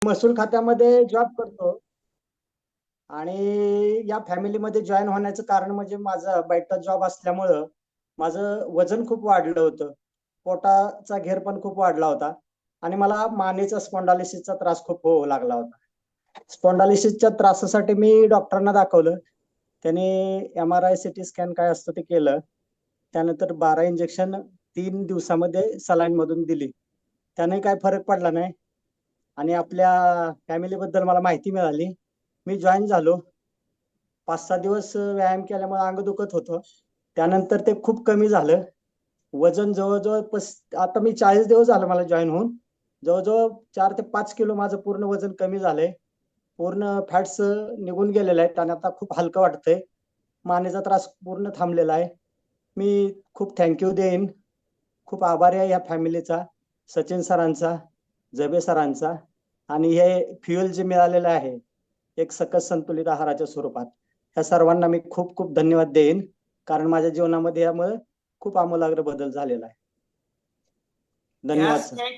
महसूल खात्यामध्ये जॉब करतो आणि या फॅमिलीमध्ये जॉईन होण्याचं कारण म्हणजे माझा बायटा जॉब असल्यामुळं माझं वजन खूप वाढलं होतं. पोटाचा घेर पण खूप वाढला होता आणि मला मानेचा स्पॉन्डालिसिसचा त्रास खूप होऊ लागला होता. स्पॉन्डालिसिसच्या त्रासासाठी मी डॉक्टरांना दाखवलं. त्याने MRI CT स्कॅन काय असतं ते केलं. त्यानंतर 12 इंजेक्शन 3 दिवसामध्ये सलाईन मधून दिली. त्याने काय फरक पडला नाही आणि आपल्या फॅमिलीबद्दल मला माहिती मिळाली. मी जॉईन झालो. 5-6 दिवस व्यायाम केल्यामुळे अंग दुखत होतं. त्यानंतर ते खूप कमी झालं. वजन जवळ-जवळ आता मी 40 दिवस झालं मला जॉईन होऊन. जवळ-जवळ 4 ते 5 किलो माझं पूर्ण वजन कमी झालंय. पूर्ण फॅट्स निघून गेलेले आहेत आणि आता खूप हलकं वाटतंय. मानेचा त्रास पूर्ण थांबलेला आहे. मी खूप थँक यू देईन. खूप आभारी आहे या फॅमिलीचा, सचिन सरांचा, जबे सरांचा आणि हे फ्युएल जे मिळालेलं आहे, एक सकस संतुलित आहाराच्या स्वरूपात. ह्या सर्वांना मी खूप खूप धन्यवाद देईन. कारण माझ्या जीवनामध्ये यामुळे खूप आमूलाग्र बदल झालेला आहे. धन्यवाद Yes, सर. thank you.